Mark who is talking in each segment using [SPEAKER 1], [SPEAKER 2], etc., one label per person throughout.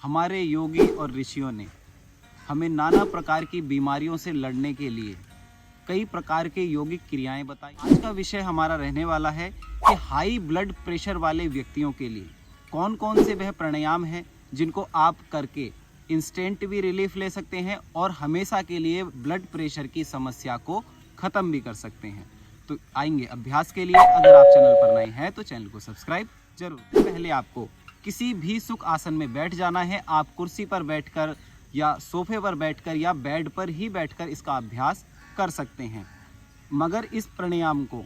[SPEAKER 1] हमारे योगी और ऋषियों ने हमें नाना प्रकार की बीमारियों से लड़ने के लिए कई प्रकार के योगिक क्रियाएं बताई। आज का विषय हमारा रहने वाला है कि हाई ब्लड प्रेशर वाले व्यक्तियों के लिए कौन कौन से वह प्राणायाम हैं जिनको आप करके इंस्टेंट भी रिलीफ ले सकते हैं और हमेशा के लिए ब्लड प्रेशर की समस्या को ख़त्म भी कर सकते हैं। तो आएंगे अभ्यास के लिए। अगर आप चैनल पर नए हैं तो चैनल को सब्सक्राइब जरूर। पहले आपको किसी भी सुख आसन में बैठ जाना है। आप कुर्सी पर बैठकर या सोफे पर बैठकर या बेड पर ही बैठकर इसका अभ्यास कर सकते हैं। मगर इस प्राणायाम को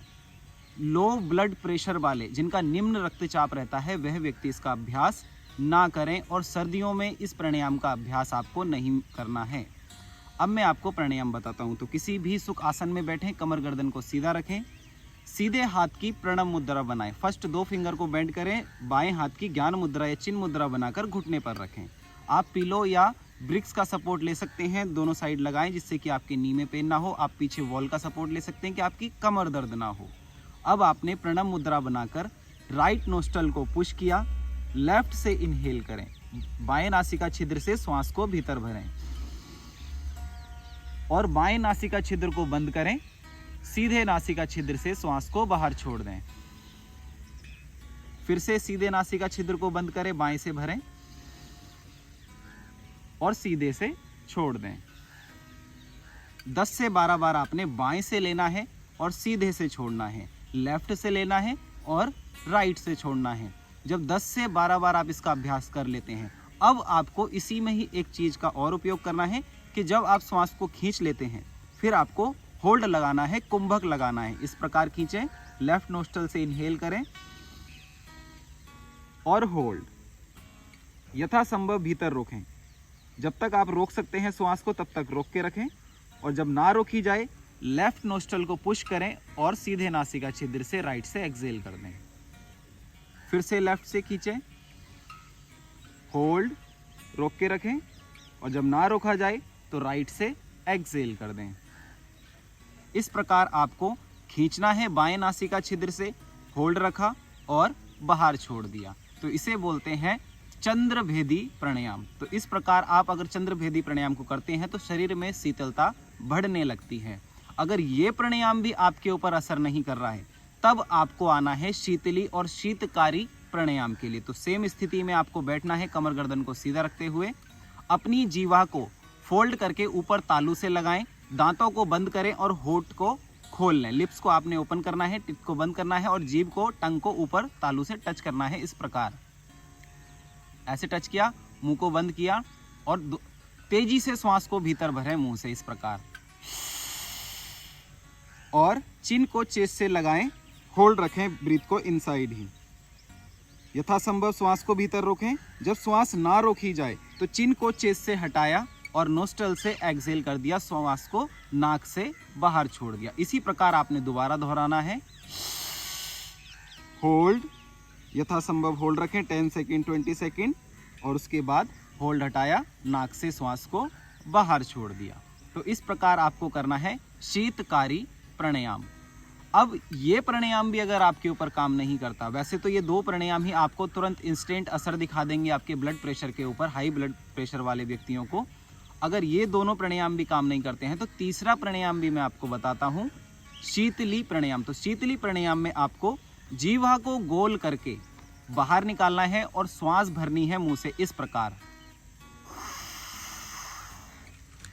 [SPEAKER 1] लो ब्लड प्रेशर वाले, जिनका निम्न रक्तचाप रहता है, वह व्यक्ति इसका अभ्यास ना करें और सर्दियों में इस प्राणायाम का अभ्यास आपको नहीं करना है। अब मैं आपको प्राणायाम बताता हूं। तो किसी भी सुख आसन में बैठें, कमर गर्दन को सीधा रखें, सीधे हाथ की प्रणव मुद्रा बनाएं। फर्स्ट 2 फिंगर को बेंड करें, बाएं हाथ की ज्ञान मुद्रा या चिन्ह मुद्रा बनाकर घुटने पर रखें। आप पिलो या ब्रिक्स का सपोर्ट ले सकते हैं, दोनों साइड लगाएं जिससे कि आपके नी में पेन ना हो। आप पीछे वॉल का सपोर्ट ले सकते हैं कि आपकी कमर दर्द ना हो। अब आपने प्रणव मुद्रा बनाकर राइट नोस्ट्रल को पुश किया, लेफ्ट से इनहेल करें, बाएं नासिका छिद्र से श्वास को भीतर भरें और बाएं नासिका छिद्र को बंद करें, सीधे नासिका छिद्र से श्वास को बाहर छोड़ दें। फिर से सीधे नासिका छिद्र को बंद करें, बाएं से भरें और सीधे से छोड़ दें। 10 से 12 बार आपने बाएं से लेना है और सीधे से छोड़ना है, लेफ्ट से लेना है और राइट से छोड़ना है। जब 10 से 12 बार आप इसका अभ्यास कर लेते हैं, अब आपको इसी में ही एक चीज का और उपयोग करना है कि जब आप श्वास को खींच लेते हैं फिर आपको होल्ड लगाना है, कुंभक लगाना है। इस प्रकार खींचें, लेफ्ट नोस्ट्रल से इनहेल करें और होल्ड, यथासंभव भीतर रोकें। जब तक आप रोक सकते हैं श्वास को तब तक रोक के रखें और जब ना रोकी जाए लेफ्ट नोस्ट्रल को पुश करें और सीधे नासिका छिद्र से राइट से एक्सहेल कर दें। फिर से लेफ्ट से खींचें, होल्ड, रोक के रखें और जब ना रोका जाए तो राइट से एक्सहेल कर दें। इस प्रकार आपको खींचना है, बाएं नासिका छिद्र से होल्ड रखा और बाहर छोड़ दिया। तो इसे बोलते हैं चंद्रभेदी प्राणायाम। तो इस प्रकार आप अगर चंद्रभेदी प्राणायाम को करते हैं तो शरीर में शीतलता बढ़ने लगती है। अगर ये प्राणायाम भी आपके ऊपर असर नहीं कर रहा है तब आपको आना है शीतली और शीतकारी प्राणायाम के लिए। तो सेम स्थिति में आपको बैठना है, कमर गर्दन को सीधा रखते हुए अपनी जीवा को फोल्ड करके ऊपर तालू से लगाएं, दांतों को बंद करें और होठ को खोल लें। लिप्स को आपने ओपन करना है, टिप को बंद करना है और जीभ को, टंग को ऊपर तालू से टच करना है। इस प्रकार ऐसे टच किया, मुंह को बंद किया और तेजी से श्वास को भीतर भरें मुंह से, इस प्रकार। और चिन को चेस्ट से लगाएं, होल्ड रखें ब्रीथ को इनसाइड ही, यथासंभव श्वास को भीतर रोकें। जब श्वास ना रोकी जाए तो चिन को चेस्ट से हटाया और नोस्ट्रल से एक्सहेल कर दिया, श्वास को नाक से बाहर छोड़ दिया। इसी प्रकार आपने दोबारा दोहराना है। होल्ड, यथासंभव होल्ड रखें 10 सेकेंड 20 सेकेंड और उसके बाद होल्ड हटाया, नाक से श्वास को बाहर छोड़ दिया। तो इस प्रकार आपको करना है शीतकारी प्राणायाम। अब ये प्राणायाम भी अगर आपके ऊपर काम नहीं करता, वैसे तो ये 2 प्राणायाम ही आपको तुरंत इंस्टेंट असर दिखा देंगे आपके ब्लड प्रेशर के ऊपर, हाई ब्लड प्रेशर वाले व्यक्तियों को। अगर ये दोनों प्राणायाम भी काम नहीं करते हैं तो तीसरा प्राणायाम भी मैं आपको बताता हूँ, शीतली प्राणायाम। तो शीतली प्राणायाम में आपको जीवा को गोल करके बाहर निकालना है और श्वास भरनी है मुंह से, इस प्रकार।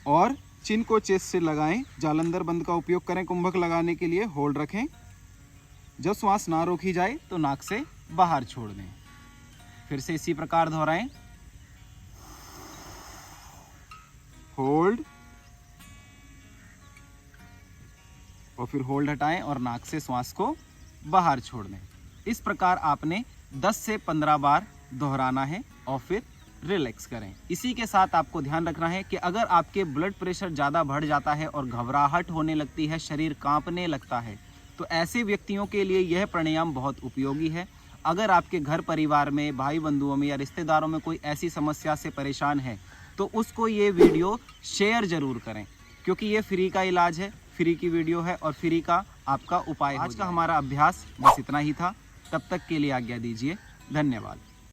[SPEAKER 1] और चिन को चेस्ट से लगाएं, जालंधर बंद का उपयोग करें कुंभक लगाने के लिए, होल्ड रखें। जब श्वास ना रोकी जाए तो नाक से बाहर छोड़ दें। फिर से इसी प्रकार दोहराएं, होल्ड और फिर होल्ड हटाएं और नाक से श्वास को बाहर छोड़ दें। इस प्रकार आपने 10 से 15 बार दोहराना है और फिर रिलैक्स करें। इसी के साथ आपको ध्यान रखना है कि अगर आपके ब्लड प्रेशर ज़्यादा बढ़ जाता है और घबराहट होने लगती है, शरीर कांपने लगता है, तो ऐसे व्यक्तियों के लिए यह प्राणायाम बहुत उपयोगी है। अगर आपके घर परिवार में, भाई बंधुओं में या रिश्तेदारों में कोई ऐसी समस्या से परेशान है तो उसको ये वीडियो शेयर ज़रूर करें, क्योंकि ये फ्री का इलाज है, फ्री की वीडियो है और फ्री का आपका उपाय। आज का हमारा अभ्यास बस इतना ही था। तब तक के लिए आज्ञा दीजिए। धन्यवाद।